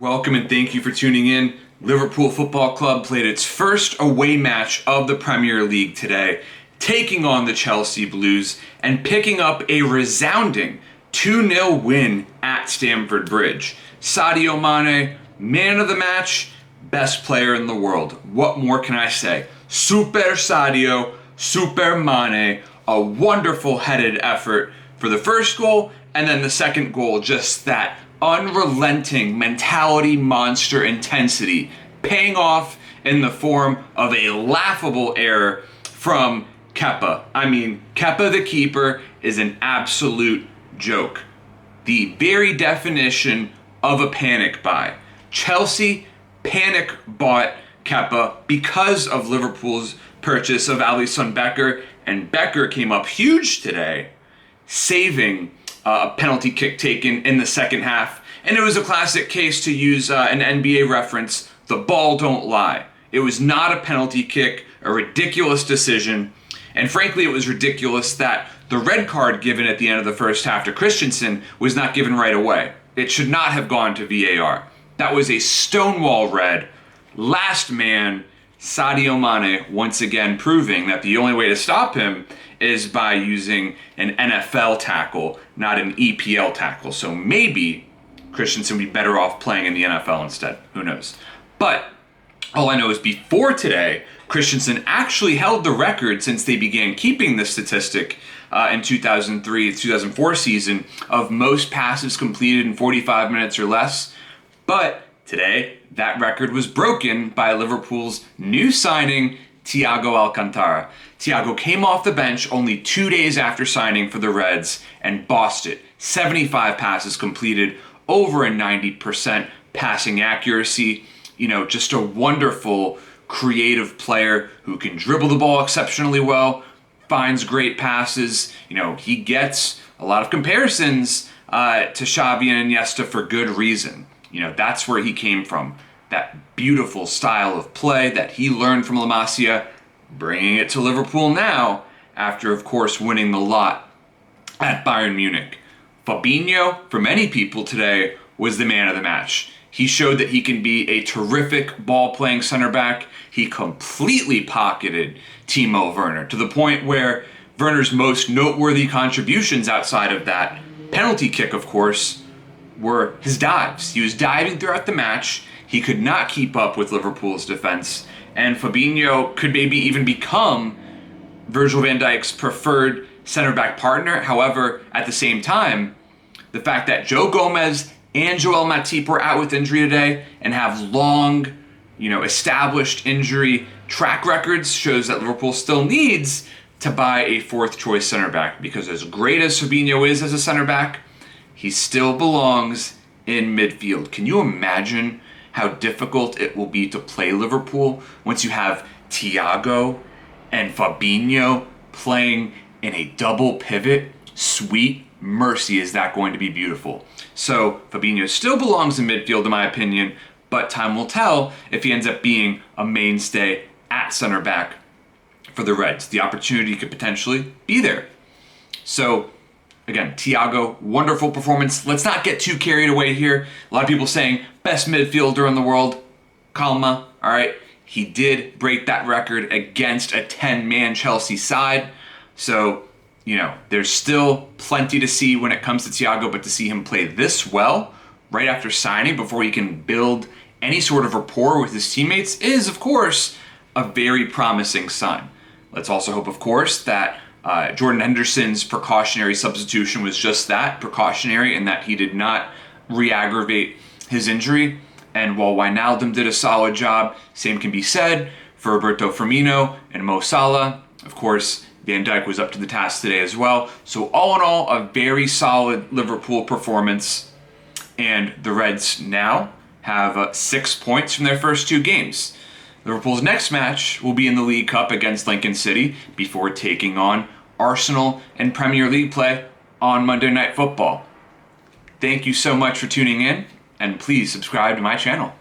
Welcome and thank you for tuning in. Liverpool Football Club played its first away match of the Premier League today, taking on the Chelsea Blues and picking up a resounding 2-0 win at Stamford Bridge. Sadio Mane, man of the match, best player in the world. What more can I say? Super Sadio, Super Mane, a wonderful headed effort for the first goal, and then the second goal, just that unrelenting mentality monster intensity, paying off in the form of a laughable error from Kepa. I mean, Kepa the keeper is an absolute joke. The very definition of a panic buy. Chelsea panic bought Kepa because of Liverpool's purchase of Alisson Becker, and Becker came up huge today, saving a penalty kick taken in the second half. And it was a classic case, to use an NBA reference, the ball don't lie. It was not a penalty kick, a ridiculous decision. And frankly, it was ridiculous that the red card given at the end of the first half to Christensen was not given right away. It should not have gone to VAR. That was a stonewall red. Last man, Sadio Mane, once again proving that the only way to stop him is by using an NFL tackle, not an EPL tackle. So maybe Christensen would be better off playing in the NFL instead. Who knows? But all I know is before today, Christensen actually held the record since they began keeping this statistic in 2003-2004 season of most passes completed in 45 minutes or less. But today, that record was broken by Liverpool's new signing, Thiago Alcantara. Thiago came off the bench only 2 days after signing for the Reds and bossed it. 75 passes completed, over a 90% passing accuracy. You know, just a wonderful, creative player who can dribble the ball exceptionally well, finds great passes. You know, he gets a lot of comparisons to Xavi and Iniesta for good reason. You know, that's where he came from. That beautiful style of play that he learned from La Masia, bringing it to Liverpool now, after, of course, winning the lot at Bayern Munich. Fabinho, for many people today, was the man of the match. He showed that he can be a terrific ball-playing center back. He completely pocketed Timo Werner, to the point where Werner's most noteworthy contributions outside of that penalty kick, of course, were his dives. He was diving throughout the match. He could not keep up with Liverpool's defense, and Fabinho could maybe even become Virgil van Dijk's preferred center-back partner. However, at the same time, the fact that Joe Gomez and Joel Matip were out with injury today and have long, established injury track records shows that Liverpool still needs to buy a fourth-choice center-back, because as great as Fabinho is as a center-back, he still belongs in midfield. Can you imagine how difficult it will be to play Liverpool once you have Thiago and Fabinho playing in a double pivot? Sweet mercy, is that going to be beautiful. So Fabinho still belongs in midfield, in my opinion, but time will tell if he ends up being a mainstay at center back for the Reds. The opportunity could potentially be there. So again, Thiago, wonderful performance. Let's not get too carried away here. A lot of people saying best midfielder in the world. Calma, all right? He did break that record against a 10-man Chelsea side. So, there's still plenty to see when it comes to Thiago, but to see him play this well right after signing, before he can build any sort of rapport with his teammates, is, of course, a very promising sign. Let's also hope, of course, that Jordan Henderson's precautionary substitution was just that, precautionary, and that he did not re-aggravate his injury. And while Wijnaldum did a solid job, same can be said for Roberto Firmino and Mo Salah. Of course, Van Dijk was up to the task today as well. So all in all, a very solid Liverpool performance. And the Reds now have 6 points from their first 2 games. Liverpool's next match will be in the League Cup against Lincoln City before taking on Arsenal in Premier League play on Monday Night Football. Thank you so much for tuning in, and please subscribe to my channel.